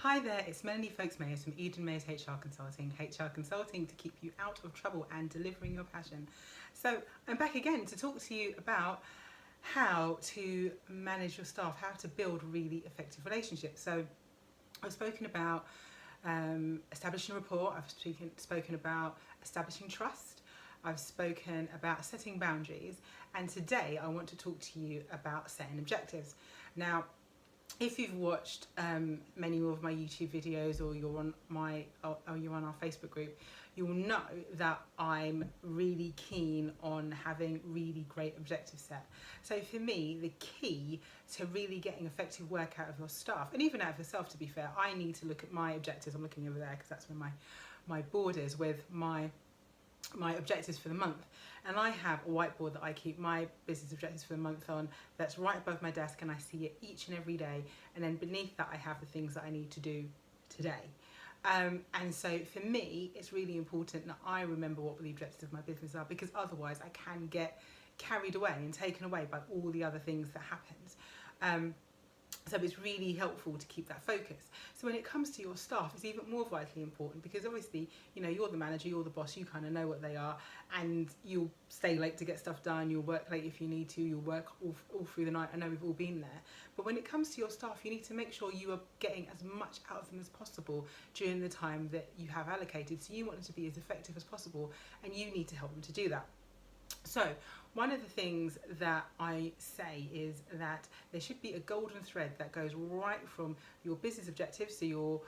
Hi there, it's Melanie Folks-Mayers from Eden Mayers HR Consulting. HR Consulting to keep you out of trouble and delivering your passion. So I'm back again to talk to you about how to manage your staff, how to build really effective relationships. So I've spoken about establishing a rapport, I've spoken about establishing trust, I've spoken about setting boundaries, and today I want to talk to you about setting objectives. Now, if you've watched many of my YouTube videos, or you're on our Facebook group, you will know that I'm really keen on having really great objectives set. So for me, the key to really getting effective work out of your staff, and even out of yourself, to be fair, I need to look at my objectives. I'm looking over there because that's where my board is with my objectives for the month, and I have a whiteboard that I keep my business objectives for the month on, that's right above my desk, and I see it each and every day, and then beneath that I have the things that I need to do today. And so for me, it's really important that I remember what the objectives of my business are, because otherwise I can get carried away and taken away by all the other things that happens. So it's really helpful to keep that focus. So when it comes to your staff, it's even more vitally important, because obviously, you know, you're the manager, you're the boss, you kind of know what they are, and you'll stay late to get stuff done, you'll work late if you need to, you'll work all through the night. I know we've all been there. But when it comes to your staff, you need to make sure you are getting as much out of them as possible during the time that you have allocated. So you want them to be as effective as possible, and you need to help them to do that. So one of the things that I say is that there should be a golden thread that goes right from your business objectives, so your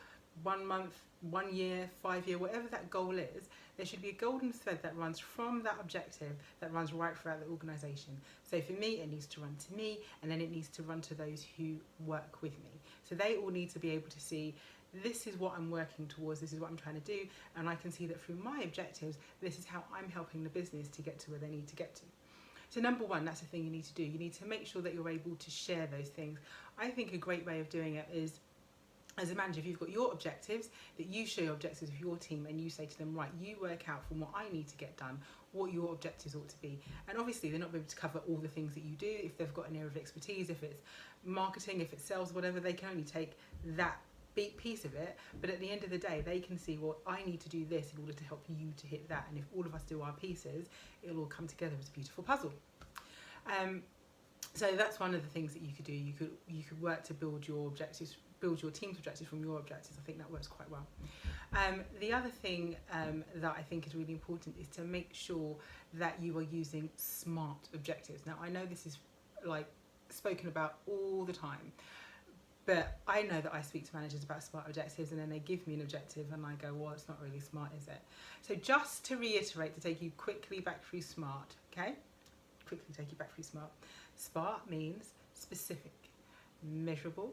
1 month, 1 year, 5 year, whatever that goal is. There should be a golden thread that runs from that objective, that runs right throughout the organisation. So for me, it needs to run to me, and then it needs to run to those who work with me. So they all need to be able to see, this is what I'm working towards, this is what I'm trying to do, and I can see that through my objectives, this is how I'm helping the business to get to where they need to get to. So number one, that's the thing you need to do. You need to make sure that you're able to share those things. I think a great way of doing it is, as a manager, if you've got your objectives, that you share your objectives with your team, and you say to them, right, you work out from what I need to get done, what your objectives ought to be. And obviously they're not able to cover all the things that you do. If they've got an area of expertise, if it's marketing, if it's sales, whatever, they can only take that big piece of it. But at the end of the day, they can see, well, I need to do this in order to help you to hit that. And if all of us do our pieces, it'll all come together as a beautiful puzzle. So that's one of the things that you could do. You could work to build your objectives, build your team's objectives from your objectives. I think that works quite well. The other thing that I think is really important is to make sure that you are using SMART objectives. Now, I know this is like spoken about all the time, but I know that I speak to managers about SMART objectives, and then they give me an objective and I go, well, it's not really SMART, is it? So just to reiterate, to take you quickly back through SMART, okay? Quickly take you back through SMART. SMART means specific, measurable,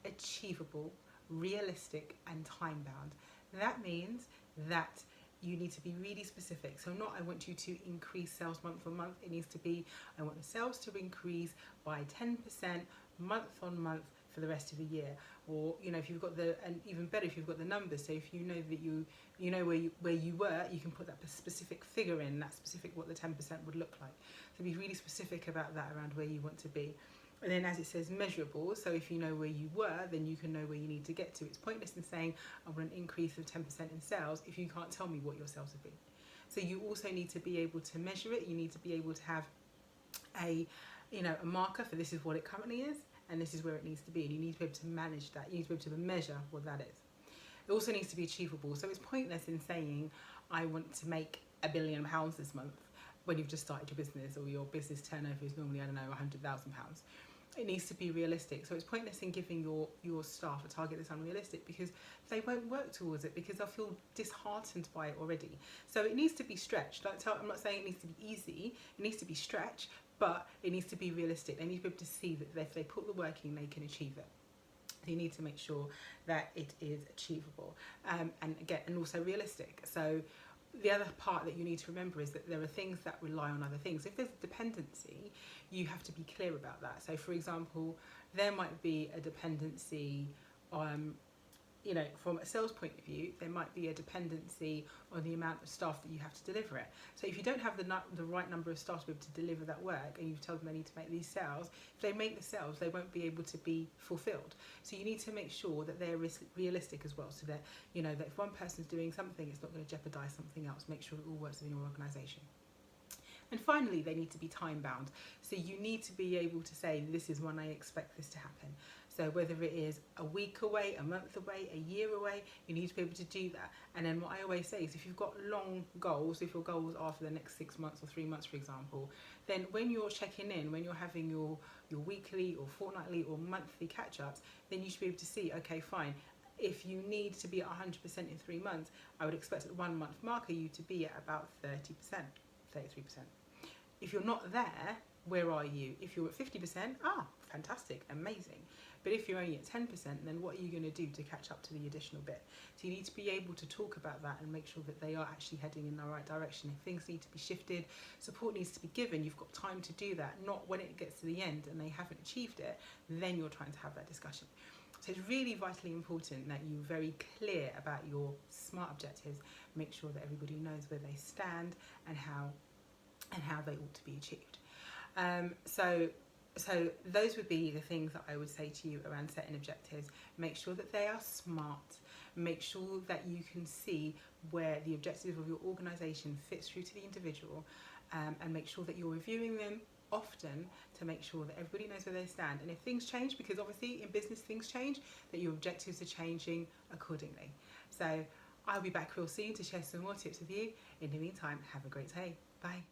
achievable, realistic, and time-bound. That means that you need to be really specific. So not, I want you to increase sales month on month. It needs to be, I want the sales to increase by 10% month on month for the rest of the year. Or, you know, if you've got and even better if you've got the numbers. So if you know that you know where you were, you can put that specific figure in, that specific what the 10% would look like. So be really specific about that around where you want to be. And then, as it says, measurable. So if you know where you were, then you can know where you need to get to. It's pointless in saying I want an increase of 10% in sales if you can't tell me what your sales would be. So you also need to be able to measure it. You need to be able to have a marker for, this is what it currently is, and this is where it needs to be. And you need to be able to manage that. You need to be able to measure what that is. It also needs to be achievable. So it's pointless in saying I want to make £1 billion this month when you've just started your business, or your business turnover is normally, I don't know, £100,000. It needs to be realistic. So it's pointless in giving your staff a target that's unrealistic, because they won't work towards it, because they'll feel disheartened by it already. So it needs to be stretched. I'm not saying it needs to be easy. It needs to be stretched, but it needs to be realistic. They need to be able to see that if they put the work in, they can achieve it. So you need to make sure that it is achievable, and also realistic. So the other part that you need to remember is that there are things that rely on other things. If there's a dependency, you have to be clear about that. So for example, there might be a dependency you know, from a sales point of view, there might be a dependency on the amount of staff that you have to deliver it. So if you don't have the right number of staff to be able to deliver that work, and you've told them they need to make these sales, if they make the sales, they won't be able to be fulfilled. So you need to make sure that they're realistic as well, so that, you know, that if one person's doing something, it's not going to jeopardize something else. Make sure it all works within your organization. And finally, they need to be time bound. So you need to be able to say, this is when I expect this to happen. So whether it is a week away, a month away, a year away, you need to be able to do that. And then what I always say is, if you've got long goals, if your goals are for the next 6 months or 3 months, for example, then when you're checking in, when you're having your weekly or fortnightly or monthly catch-ups, then you should be able to see, okay, fine, if you need to be at 100% in 3 months, I would expect at the 1 month marker you to be at about 30%, 33%. If you're not there, where are you? If you're at 50%, fantastic, amazing. But if you're only at 10%, then what are you going to do to catch up to the additional bit? So you need to be able to talk about that and make sure that they are actually heading in the right direction. If things need to be shifted, support needs to be given, you've got time to do that, not when it gets to the end and they haven't achieved it, then you're trying to have that discussion. So it's really vitally important that you're very clear about your SMART objectives, make sure that everybody knows where they stand and how they ought to be achieved. So those would be the things that I would say to you around setting objectives. Make sure that they are SMART. Make sure that you can see where the objectives of your organisation fits through to the individual, and make sure that you're reviewing them often to make sure that everybody knows where they stand. And if things change, because obviously in business things change, that your objectives are changing accordingly. So I'll be back real soon to share some more tips with you. In the meantime, have a great day. Bye.